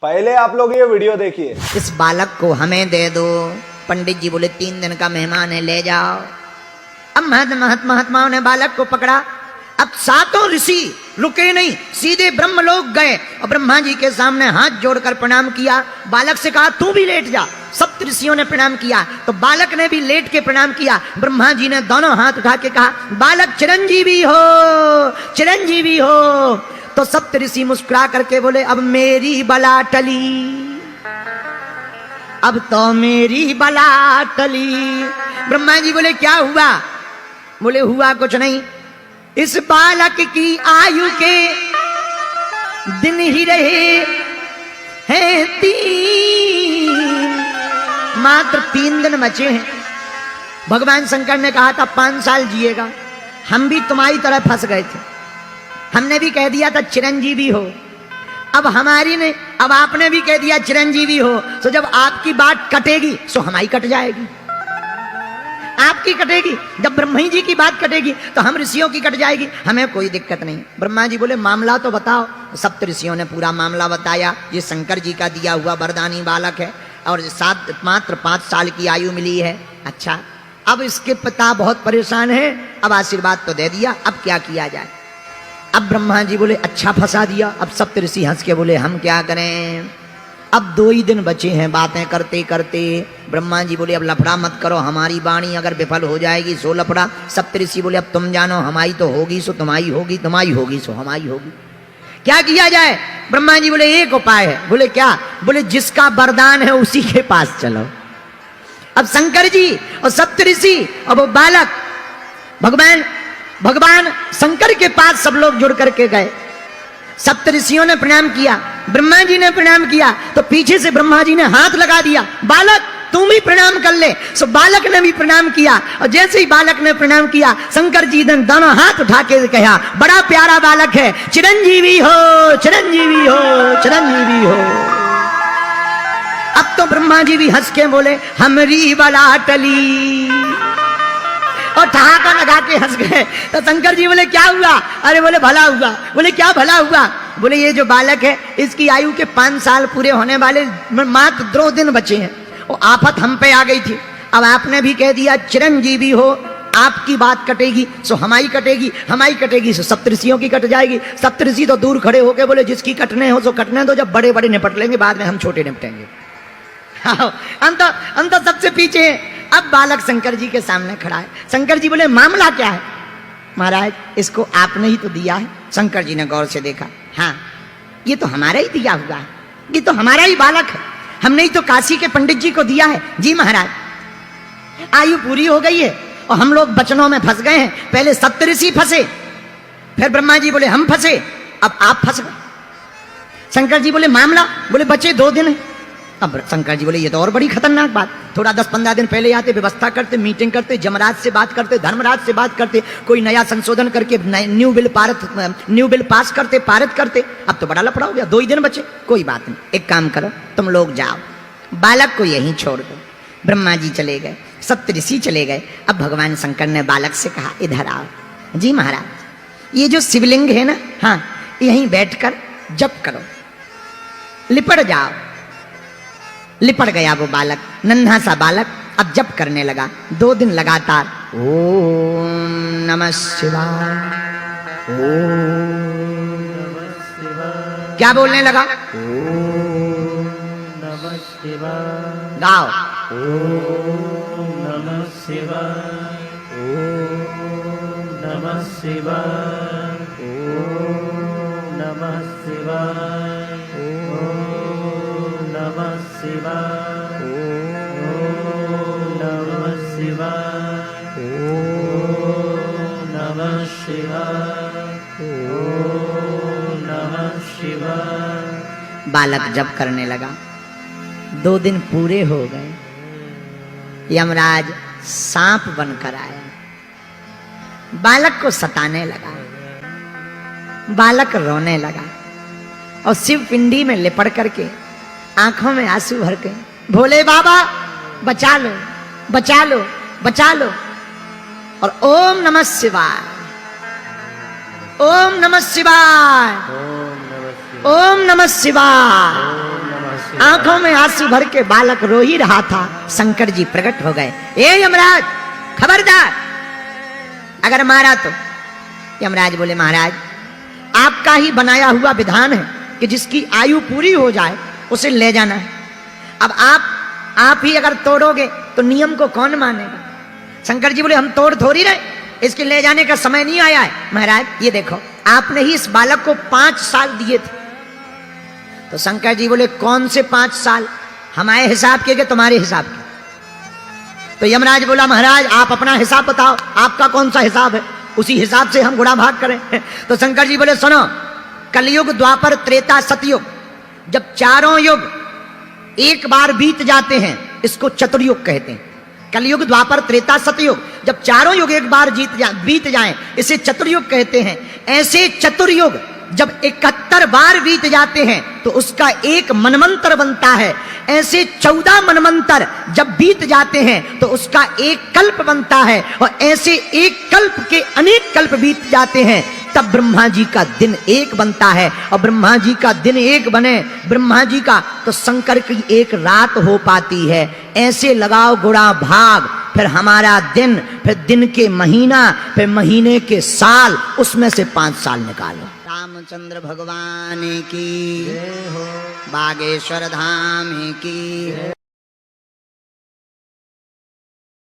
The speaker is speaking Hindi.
पहले आप लोग ये वीडियो देखिए। इस बालक को हमें दे दो। पंडित जी बोले 3 दिन का मेहमान है, ले जाओ। अब महात्माओं ने बालक को पकड़ा। अब 7 ऋषि रुके नहीं, सीधे ब्रह्मलोक गए और ब्रह्मा जी के सामने हाथ जोड़कर प्रणाम किया। बालक से कहा तू भी लेट जा। 7 ऋषियों ने प्रणाम किया तो बालक ने भी लेट के प्रणाम किया। ब्रह्मा जी ने दोनों हाथ उठा के कहा बालक चिरंजीवी हो, चिरंजीवी हो। तो 7 ऋषि मुस्कुरा करके बोले अब मेरी बला टली, अब तो मेरी बला टली। ब्रह्मा जी बोले क्या हुआ? बोले हुआ कुछ नहीं, इस बालक की आयु के दिन ही रहे हैं 3, मात्र 3 दिन बचे हैं। भगवान शंकर ने कहा था 5 साल जिएगा। हम भी तुम्हारी तरह फंस गए थे, हमने भी कह दिया था चिरंजीवी हो। अब अब आपने भी कह दिया चिरंजीवी हो, तो जब आपकी बात कटेगी सो हमारी कट जाएगी। आपकी कटेगी, जब ब्रह्मा जी की बात कटेगी तो हम ऋषियों की कट जाएगी, हमें कोई दिक्कत नहीं। ब्रह्मा जी बोले मामला तो बताओ। 7 ऋषियों ने पूरा मामला बताया। ये शंकर जी का दिया हुआ वरदानी बालक है और मात्र 5 साल की आयु मिली है। अच्छा, अब इसके पिता बहुत परेशान है। अब आशीर्वाद तो दे दिया, अब क्या किया जाए? अब ब्रह्मा जी बोले अच्छा फंसा दिया। अब 7 ऋषि हंस के बोले हम क्या करें? अब 2 ही दिन बचे हैं बातें करते करते। ब्रह्मा जी बोले अब लफड़ा मत करो, हमारी वाणी अगर विफल हो जाएगी सो लफड़ा। 7 ऋषि बोले अब तुम जानो, हमारी तो होगी सो तुम्हारी होगी, तुम्हारी होगी सो हमारी होगी। क्या किया जाए? ब्रह्मा जी बोले एक उपाय है। बोले क्या? बोले जिसका वरदान है उसी के पास चलो। अब शंकर जी और 7 ऋषि और वो बालक भगवान शंकर के पास सब लोग जुड़ करके गए। 7 ऋषियों ने प्रणाम किया, ब्रह्मा जी ने प्रणाम किया तो पीछे से ब्रह्मा जी ने हाथ लगा दिया, बालक तुम भी प्रणाम कर ले। सो बालक ने भी प्रणाम किया और जैसे ही बालक ने प्रणाम किया शंकर जी ने दोनों हाथ उठा के कहा बड़ा प्यारा बालक है, चिरंजीवी हो, चिरंजीवी हो, चिरंजीवी हो। अब तो ब्रह्मा जी भी हंस के बोले हमरी बला टली और ठहाका लगा के हंस गए। तो शंकर जी बोले क्या हुआ? अरे बोले भला हुआ। बोले क्या भला हुआ? बोले ये जो बालक है इसकी आयु के 5 साल पूरे होने वाले मात्र 2 दिन बचे हैं और आफत हम पे आ गई थी। अब आपने भी कह दिया चिरंजीवी हो, आपकी बात कटेगी सो हमारी कटेगी, हमारी कटेगी सो 7 ऋषियों की कट जाएगी। 7 ऋषि तो दूर खड़े होके बोले जिसकी कटने हो सो कटने दो, जब बड़े बड़े निपट लेंगे बाद में हम छोटे निपटेंगे। अंत सबसे पीछे है। अब बालक शंकर जी के सामने खड़ा है। शंकर जी बोले मामला क्या है? महाराज इसको आपने ही तो दिया है। शंकर जी ने गौर से देखा, हाँ ये तो हमारा ही दिया हुआ है, ये तो हमारा ही बालक है, हमने ही तो काशी के पंडित जी को दिया है। जी महाराज, आयु पूरी हो गई है और हम लोग बचनों में फंस गए हैं। पहले 7 ऋषि फंसे, फिर ब्रह्मा जी बोले हम फंसे, अब आप फंस गए। शंकर जी बोले मामला? बोले बचे 2 दिन है। अब शंकर जी बोले ये तो और बड़ी खतरनाक बात। थोड़ा 10-15 दिन पहले आते, व्यवस्था करते, मीटिंग करते, जमराज से बात करते, धर्मराज से बात करते, कोई नया संशोधन करके न्यू बिल पास करते, पारित करते। अब तो बड़ा लफड़ा हो गया, 2 ही दिन बचे। कोई बात नहीं, एक काम करो तुम लोग जाओ, बालक को यहीं छोड़ दो। ब्रह्मा जी चले गए, 7 ऋषि चले गए। अब भगवान शंकर ने बालक से कहा इधर आओ। जी महाराज ये जो शिवलिंग है ना, हाँ यहीं बैठकर जप करो, लिपट जाओ। लिपट गया वो बालक, नन्हा सा बालक। अब जप करने लगा 2 दिन लगातार। ओम नमः शिवाय, ओम नमः शिवाय। क्या बोलने लगा? ओम नमः शिवाय। गाओ ओम नमः शिवाय, ओम नमः शिवाय, ओम नमः शिवाय, नमः शिवाय, ओम नमः शिवाय, ओम नमः शिवाय, ओम नमः शिवाय। बालक जप करने लगा। 2 दिन पूरे हो गए। यमराज सांप बनकर आया, बालक को सताने लगा। बालक रोने लगा और शिव पिंडी में लिपट करके आंखों में आंसू भर के भोले बाबा बचा लो, बचा लो, बचा लो। और ओम नमः शिवाय, ओम नमः शिवाय, ओम नमः शिवाय, आंखों में आंसू भर के बालक रो ही रहा था। शंकर जी प्रकट हो गए। ए यमराज, खबरदार, अगर मारा तो। यमराज बोले, महाराज आपका ही बनाया हुआ विधान है कि जिसकी आयु पूरी हो जाए उसे ले जाना है। अब आप ही अगर तोड़ोगे तो नियम को कौन मानेगा? शंकर जी बोले, हम तोड़ थोड़ी रहे, इसके ले जाने का समय नहीं आया है। महाराज ये देखो, आपने ही इस बालक को 5 साल दिए थे। तो शंकर जी बोले, कौन से 5 साल? हमारे हिसाब के तुम्हारे हिसाब के? तो यमराज बोला, महाराज आप अपना हिसाब बताओ, आपका कौन सा हिसाब है, उसी हिसाब से हम गुणा भाग करें। तो शंकर जी बोले, सुनो, कलयुग, द्वापर, त्रेता, सतयुग, जब चारों युग एक बार बीत जाते हैं इसको चतुर्युग कहते हैं। कलयुग, द्वापर, त्रेता, सतयुग, जब चारों युग एक बार बीत जाएं इसे चतुर्युग कहते हैं। ऐसे चतुर्युग जब 71 बार बीत जाते हैं तो उसका एक मनमंत्र बनता है। ऐसे 14 मनमंत्र जब बीत जाते हैं तो उसका एक कल्प बनता है। और ऐसे एक कल्प के अनेक कल्प बीत जाते हैं तब ब्रह्मा जी का दिन एक बनता है। और ब्रह्मा जी का दिन एक बने ब्रह्मा जी का, तो शंकर की एक रात हो पाती है। ऐसे लगाओ गुणा भाग, फिर हमारा दिन, फिर दिन के महीना, फिर महीने के साल, उसमें से 5 साल निकालो। रामचंद्र भगवान की जय हो, बागेश्वर धाम की।